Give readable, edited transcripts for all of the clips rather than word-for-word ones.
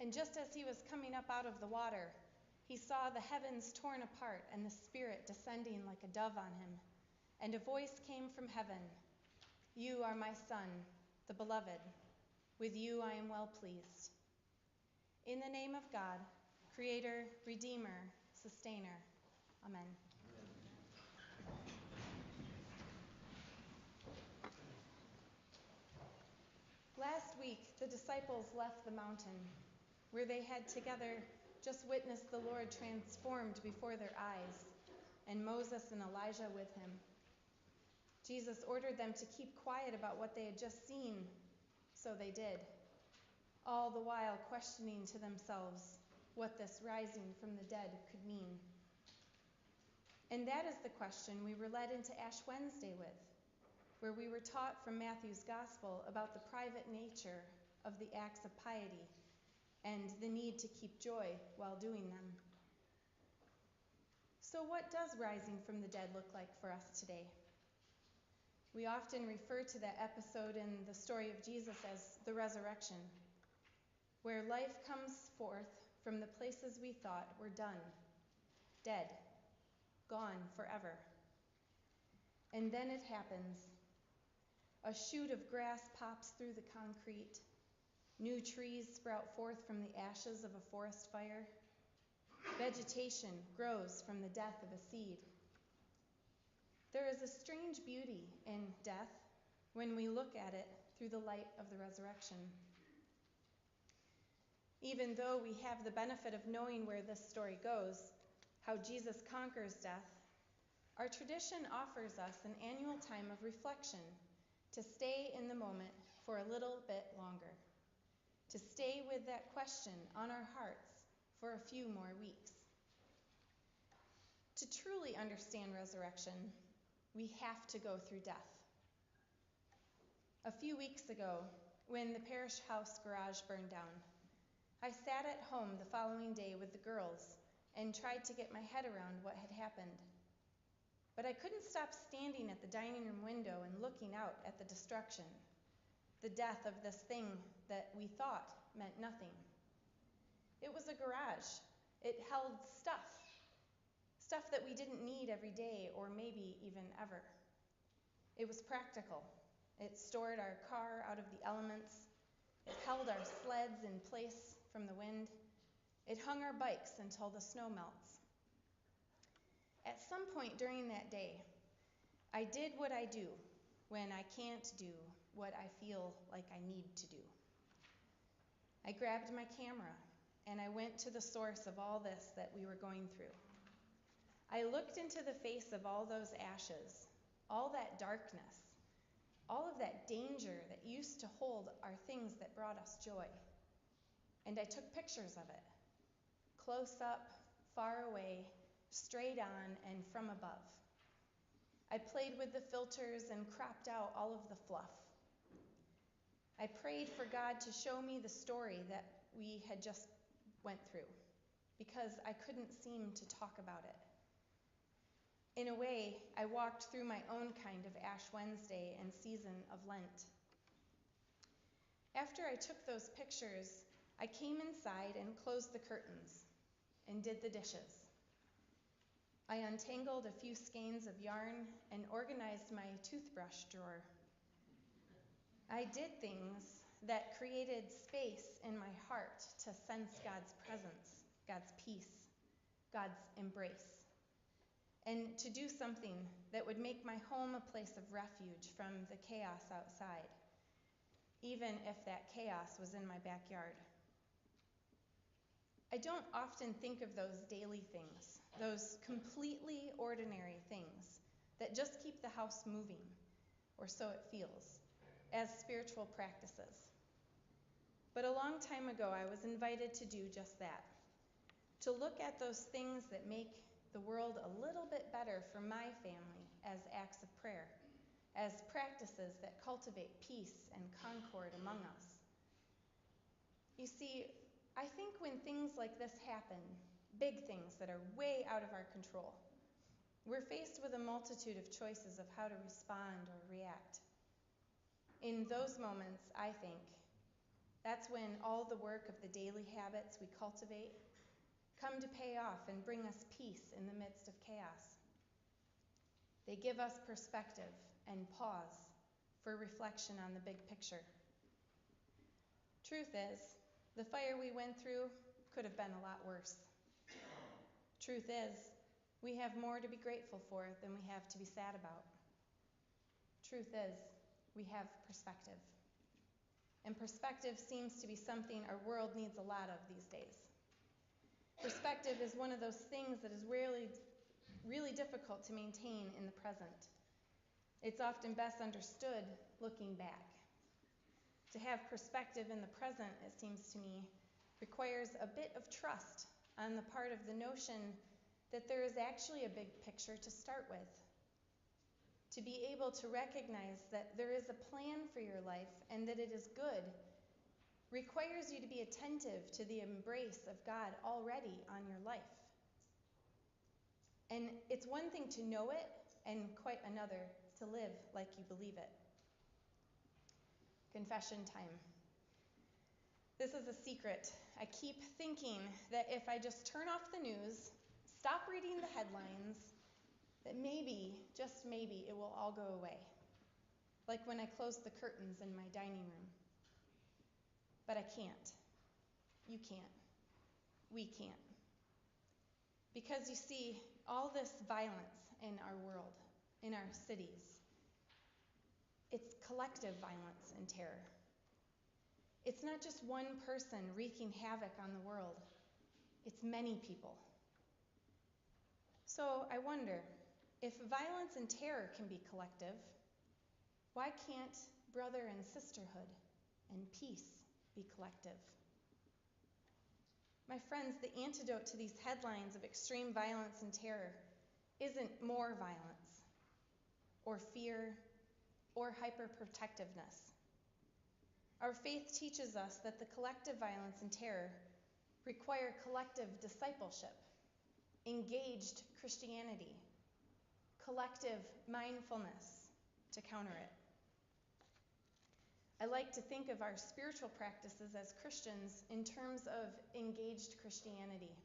And just as he was coming up out of the water, he saw the heavens torn apart and the Spirit descending like a dove on him. And a voice came from heaven, "You are my Son, the Beloved. With you I am well pleased." In the name of God, Creator, Redeemer, Sustainer. Amen. Last week, the disciples left the mountain, where they had together just witnessed the Lord transformed before their eyes, and Moses and Elijah with him. Jesus ordered them to keep quiet about what they had just seen, so they did, all the while questioning to themselves what this rising from the dead could mean. And that is the question we were led into Ash Wednesday with, where we were taught from Matthew's Gospel about the private nature of the acts of piety and the need to keep joy while doing them. So what does rising from the dead look like for us today? We often refer to that episode in the story of Jesus as the resurrection, where life comes forth from the places we thought were done, dead, gone forever. And then it happens. A shoot of grass pops through the concrete. New trees sprout forth from the ashes of a forest fire. Vegetation grows from the death of a seed. There is a strange beauty in death when we look at it through the light of the resurrection. Even though we have the benefit of knowing where this story goes, how Jesus conquers death, our tradition offers us an annual time of reflection to stay in the moment for a little bit longer, to stay with that question on our hearts for a few more weeks. To truly understand resurrection, we have to go through death. A few weeks ago, when the parish house garage burned down, I sat at home the following day with the girls and tried to get my head around what had happened. But I couldn't stop standing at the dining room window and looking out at the destruction, the death of this thing that we thought meant nothing. It was a garage. It held stuff that we didn't need every day or maybe even ever. It was practical. It stored our car out of the elements. It held our sleds in place from the wind. It hung our bikes until the snow melts. At some point during that day, I did what I do when I can't do what I feel like I need to do. I grabbed my camera and I went to the source of all this that we were going through. I looked into the face of all those ashes, all that darkness, all of that danger that used to hold our things that brought us joy. And I took pictures of it, close up, far away, straight on, and from above. I played with the filters and cropped out all of the fluff. I prayed for God to show me the story that we had just went through, because I couldn't seem to talk about it. In a way, I walked through my own kind of Ash Wednesday and season of Lent. After I took those pictures, I came inside and closed the curtains and did the dishes. I untangled a few skeins of yarn and organized my toothbrush drawer. I did things that created space in my heart to sense God's presence, God's peace, God's embrace, and to do something that would make my home a place of refuge from the chaos outside, even if that chaos was in my backyard. I don't often think of those daily things, those completely ordinary things that just keep the house moving, or so it feels, as spiritual practices. But a long time ago, I was invited to do just that, to look at those things that make the world a little bit better for my family as acts of prayer, as practices that cultivate peace and concord among us. You see, I think when things like this happen, big things that are way out of our control, we're faced with a multitude of choices of how to respond or react. In those moments, I think, That's when all the work of the daily habits we cultivate come to pay off and bring us peace in the midst of chaos. They give us perspective and pause for reflection on the big picture. Truth is, the fire we went through could have been a lot worse. Truth is, we have more to be grateful for than we have to be sad about. Truth is, we have perspective. And perspective seems to be something our world needs a lot of these days. Perspective is one of those things that is really difficult to maintain in the present. It's often best understood looking back. To have perspective in the present, it seems to me, requires a bit of trust on the part of the notion that there is actually a big picture to start with. To be able to recognize that there is a plan for your life and that it is good requires you to be attentive to the embrace of God already on your life. And it's one thing to know it and quite another to live like you believe it. Confession time. This is a secret. I keep thinking that if I just turn off the news, stop reading the headlines, that maybe, just maybe, it will all go away. Like when I closed the curtains in my dining room. But I can't. You can't. We can't. Because you see, all this violence in our world, in our cities, it's collective violence and terror. It's not just one person wreaking havoc on the world. It's many people. So I wonder, if violence and terror can be collective, why can't brother and sisterhood and peace be collective? My friends, the antidote to these headlines of extreme violence and terror isn't more violence or fear or hyperprotectiveness. Our faith teaches us that the collective violence and terror require collective discipleship, engaged Christianity, collective mindfulness to counter it. I like to think of our spiritual practices as Christians in terms of engaged Christianity,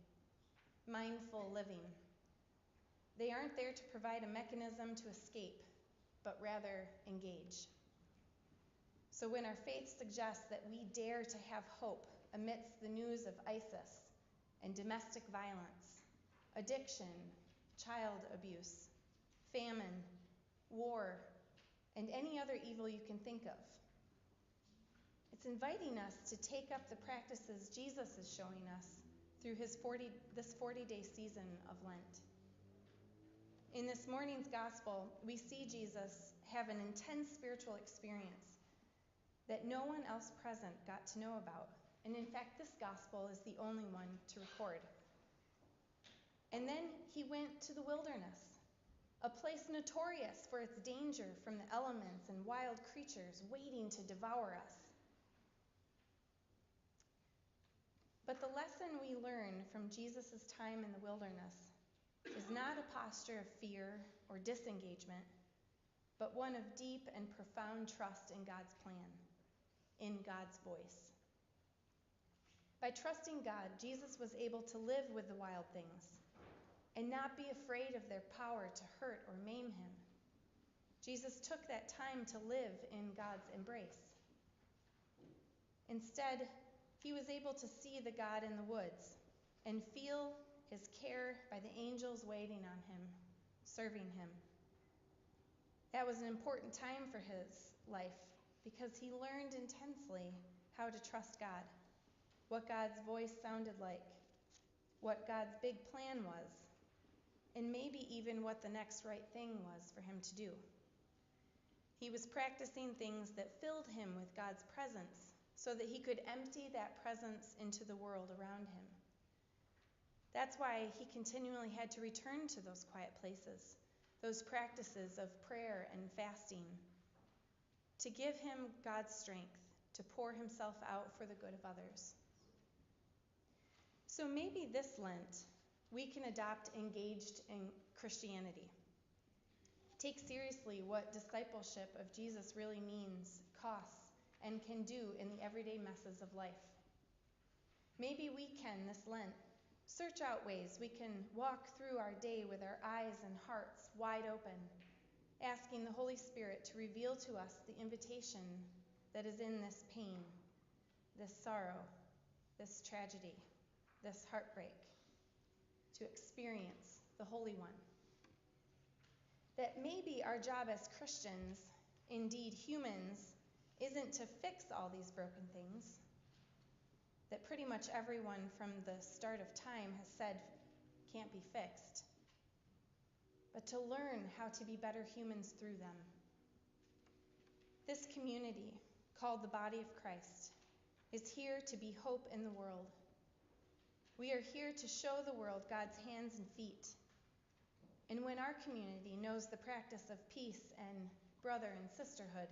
mindful living. They aren't there to provide a mechanism to escape, but rather engage. So when our faith suggests that we dare to have hope amidst the news of ISIS and domestic violence, addiction, child abuse, famine, war, and any other evil you can think of, it's inviting us to take up the practices Jesus is showing us through this 40-day season of Lent. In this morning's gospel, we see Jesus have an intense spiritual experience that no one else present got to know about. And in fact, this gospel is the only one to record. And then he went to the wilderness, a place notorious for its danger from the elements and wild creatures waiting to devour us. But the lesson we learn from Jesus' time in the wilderness is not a posture of fear or disengagement, but one of deep and profound trust in God's plan, in God's voice. By trusting God, Jesus was able to live with the wild things and not be afraid of their power to hurt or maim him. Jesus took that time to live in God's embrace. Instead, he was able to see the God in the woods and feel his care by the angels waiting on him, serving him. That was an important time for his life because he learned intensely how to trust God, what God's voice sounded like, what God's big plan was, and maybe even what the next right thing was for him to do. He was practicing things that filled him with God's presence so that he could empty that presence into the world around him. That's why he continually had to return to those quiet places, those practices of prayer and fasting, to give him God's strength to pour himself out for the good of others. So maybe this Lent, we can adopt engaged in Christianity. Take seriously what discipleship of Jesus really means, costs, and can do in the everyday messes of life. Maybe we can, this Lent, search out ways we can walk through our day with our eyes and hearts wide open, asking the Holy Spirit to reveal to us the invitation that is in this pain, this sorrow, this tragedy, this heartbreak, to experience the Holy One. That maybe our job as Christians, indeed humans, isn't to fix all these broken things that pretty much everyone from the start of time has said can't be fixed, but to learn how to be better humans through them. This community, called the body of Christ, is here to be hope in the world. We are here to show the world God's hands and feet. And when our community knows the practice of peace and brother and sisterhood,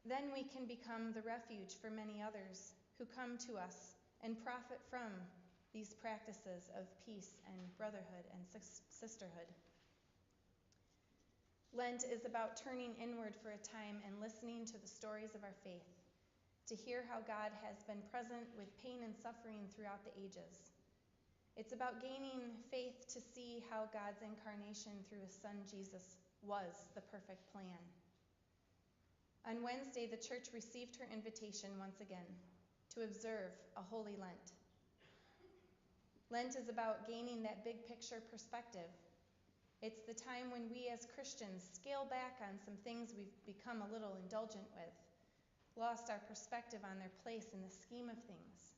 then we can become the refuge for many others who come to us and profit from these practices of peace and brotherhood and sisterhood. Lent is about turning inward for a time and listening to the stories of our faith, to hear how God has been present with pain and suffering throughout the ages. It's about gaining faith to see how God's incarnation through his Son Jesus was the perfect plan. On Wednesday, the church received her invitation once again to observe a Holy Lent. Lent is about gaining that big picture perspective. It's the time when we as Christians scale back on some things we've become a little indulgent with, lost our perspective on their place in the scheme of things,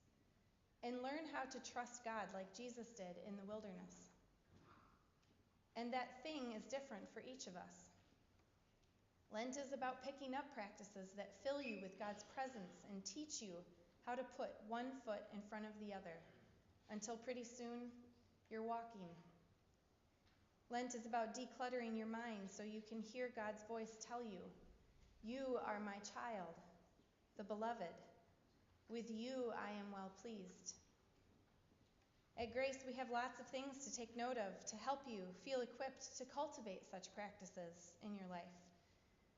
and learn how to trust God like Jesus did in the wilderness. And that thing is different for each of us. Lent is about picking up practices that fill you with God's presence and teach you how to put one foot in front of the other until pretty soon you're walking. Lent is about decluttering your mind so you can hear God's voice tell you, "You are my child, the beloved. With you I am well pleased." At Grace, we have lots of things to take note of to help you feel equipped to cultivate such practices in your life,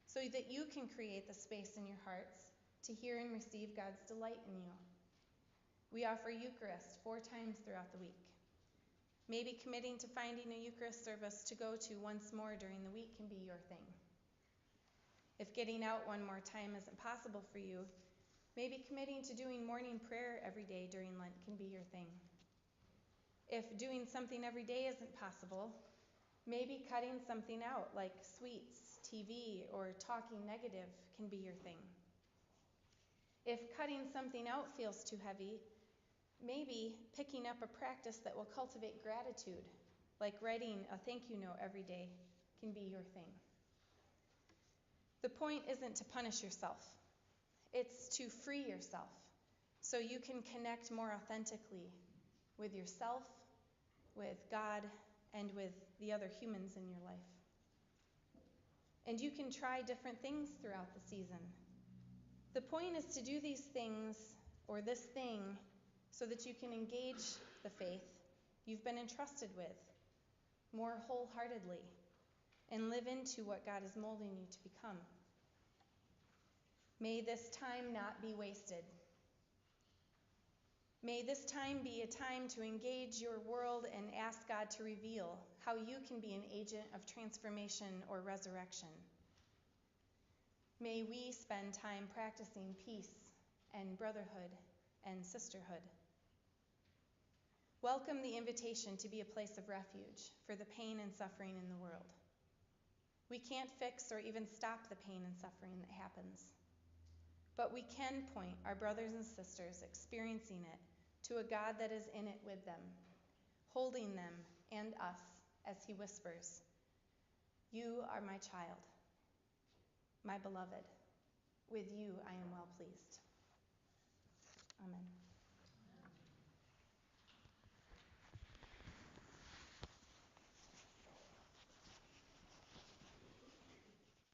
so that you can create the space in your hearts to hear and receive God's delight in you. We offer Eucharist 4 times throughout the week. Maybe committing to finding a Eucharist service to go to once more during the week can be your thing. If getting out one more time isn't possible for you, maybe committing to doing morning prayer every day during Lent can be your thing. If doing something every day isn't possible, maybe cutting something out like sweets, TV, or talking negative can be your thing. If cutting something out feels too heavy, maybe picking up a practice that will cultivate gratitude, like writing a thank you note every day, can be your thing. The point isn't to punish yourself. It's to free yourself so you can connect more authentically with yourself, with God, and with the other humans in your life. And you can try different things throughout the season. The point is to do these things, or this thing, so that you can engage the faith you've been entrusted with more wholeheartedly and live into what God is molding you to become. May this time not be wasted. May this time be a time to engage your world and ask God to reveal how you can be an agent of transformation or resurrection. May we spend time practicing peace and brotherhood and sisterhood. Welcome the invitation to be a place of refuge for the pain and suffering in the world. We can't fix or even stop the pain and suffering that happens, but we can point our brothers and sisters experiencing it to a God that is in it with them, holding them and us as he whispers, "You are my child, my beloved. With you I am well pleased."